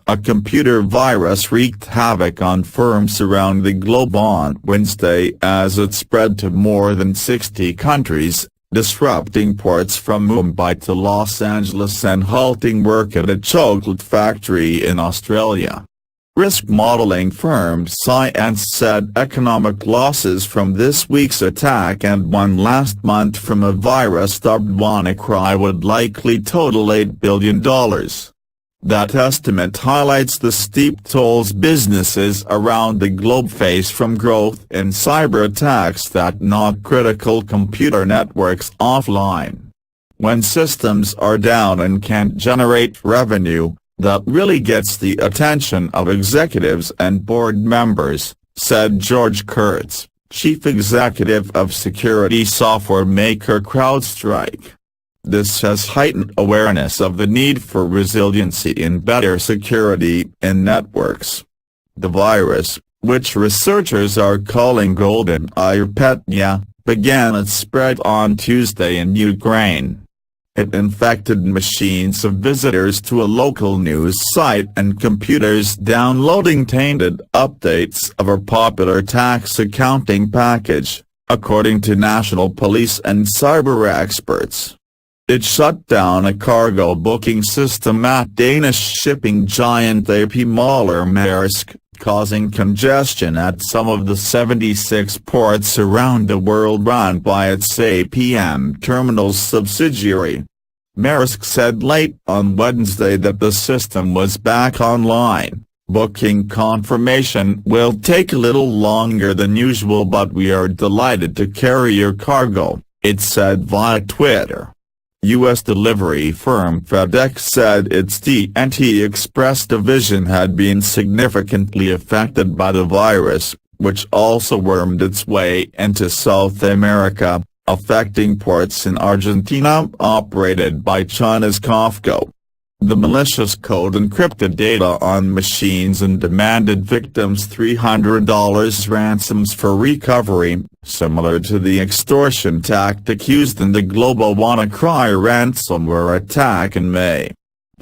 A computer virus wreaked havoc on firms around the globe on Wednesday as it spread to more than 60 countries, disrupting ports from Mumbai to Los Angeles and halting work at a chocolate factory in Australia. Risk modeling firm Cyence said economic losses from this week's attack and one last month from a virus dubbed WannaCry would likely total $8 billion. That estimate highlights the steep tolls businesses around the globe face from growth in cyber attacks that knock critical computer networks offline. When systems are down and can't generate revenue, that really gets the attention of executives and board members, said George Kurtz, chief executive of security software maker CrowdStrike. This has heightened awareness of the need for resiliency and better security in networks. The virus, which researchers are calling Golden Eye Petya, began its spread on Tuesday in Ukraine. It infected machines of visitors to a local news site and computers downloading tainted updates of a popular tax accounting package, according to national police and cyber experts. It shut down a cargo booking system at Danish shipping giant APM Moller-Maersk, causing congestion at some of the 76 ports around the world run by its APM Terminals subsidiary. Maersk said late on Wednesday that the system was back online. Booking confirmation will take a little longer than usual, but we are delighted to carry your cargo, it said via Twitter. U.S. delivery firm FedEx said its TNT Express division had been significantly affected by the virus, which also wormed its way into South America, affecting ports in Argentina operated by China's COFCO. The malicious code encrypted data on machines and demanded victims $300 ransoms for recovery, similar to the extortion tactic used in the global WannaCry ransomware attack in May.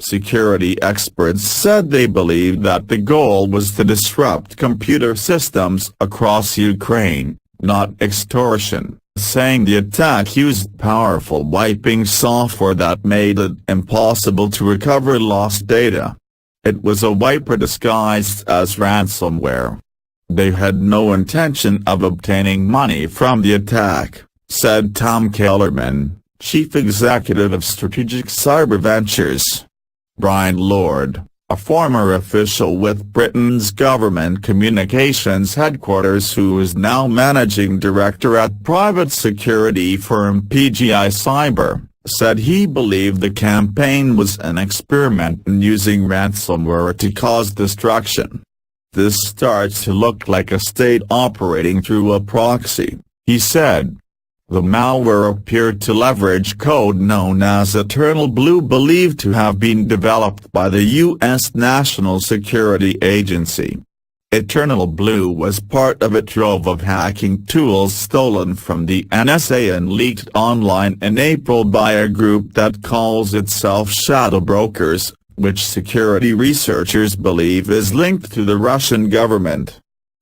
Security experts said they believed that the goal was to disrupt computer systems across Ukraine, not extortion, saying the attack used powerful wiping software that made it impossible to recover lost data. It was a wiper disguised as ransomware. They had no intention of obtaining money from the attack, said Tom Kellerman, chief executive of Strategic Cyber Ventures. Brian Lord, a former official with Britain's government communications headquarters who is now managing director at private security firm PGI Cyber, said he believed the campaign was an experiment in using ransomware to cause destruction. This starts to look like a state operating through a proxy, he said. The malware appeared to leverage code known as Eternal Blue, believed to have been developed by the U.S. National Security Agency. Eternal Blue was part of a trove of hacking tools stolen from the NSA and leaked online in April by a group that calls itself Shadow Brokers, which security researchers believe is linked to the Russian government.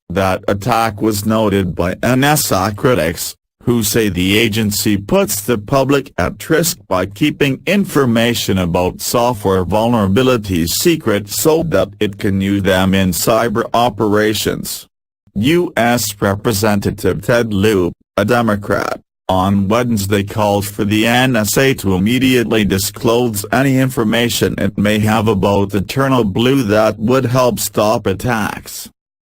That attack was noted by NSA critics, who say the agency puts the public at risk by keeping information about software vulnerabilities secret so that it can use them in cyber operations. U.S. Representative Ted Lieu, a Democrat, on Wednesday called for the NSA to immediately disclose any information it may have about Eternal Blue that would help stop attacks.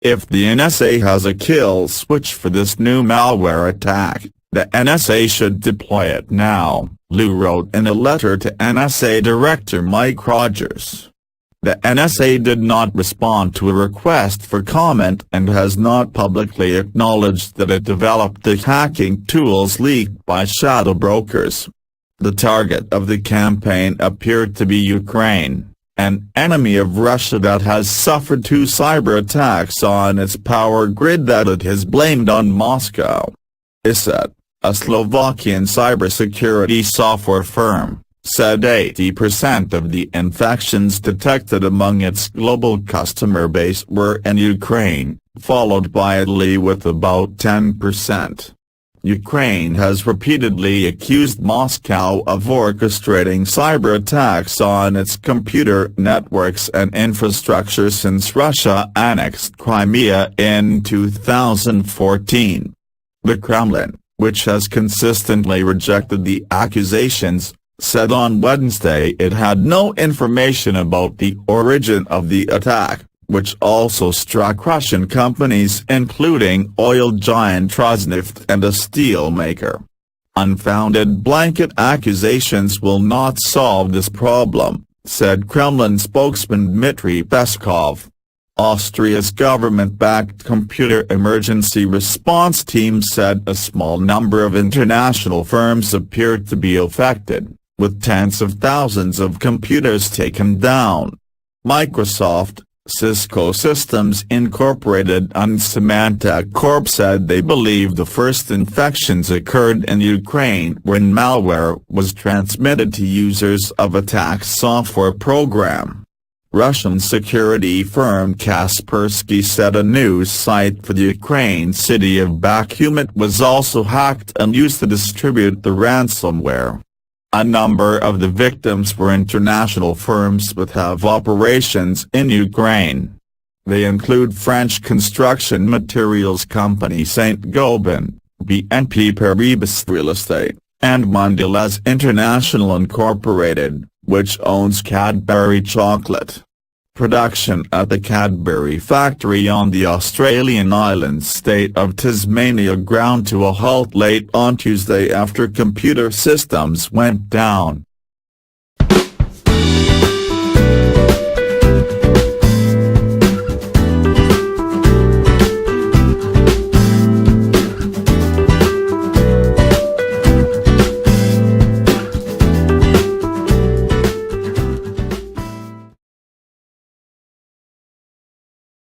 If the NSA has a kill switch for this new malware attack, the NSA should deploy it now, Lieu wrote in a letter to NSA Director Mike Rogers. The NSA did not respond to a request for comment and has not publicly acknowledged that it developed the hacking tools leaked by shadow brokers. The target of the campaign appeared to be Ukraine, an enemy of Russia that has suffered 2 cyber attacks on its power grid that it has blamed on Moscow. ISET, a Slovakian cybersecurity software firm, said 80% of the infections detected among its global customer base were in Ukraine, followed by Italy with about 10%. Ukraine has repeatedly accused Moscow of orchestrating cyber attacks on its computer networks and infrastructure since Russia annexed Crimea in 2014. The Kremlin, which has consistently rejected the accusations, said on Wednesday it had no information about the origin of the attack, which also struck Russian companies including oil giant Rosneft and a steel maker. Unfounded blanket accusations will not solve this problem, said Kremlin spokesman Dmitry Peskov. Austria's government-backed computer emergency response team said a small number of international firms appeared to be affected, with tens of thousands of computers taken down. Microsoft, Cisco Systems Incorporated and Symantec Corp said they believe the first infections occurred in Ukraine when malware was transmitted to users of attack software program. Russian security firm Kaspersky said a news site for the Ukraine city of Bakhmut was also hacked and used to distribute the ransomware. A number of the victims were international firms that have operations in Ukraine. They include French construction materials company Saint-Gobain, BNP Paribas Real Estate, and Mondelez International Incorporated, which owns Cadbury Chocolate. Production at the Cadbury factory on the Australian island state of Tasmania ground to a halt late on Tuesday after computer systems went down.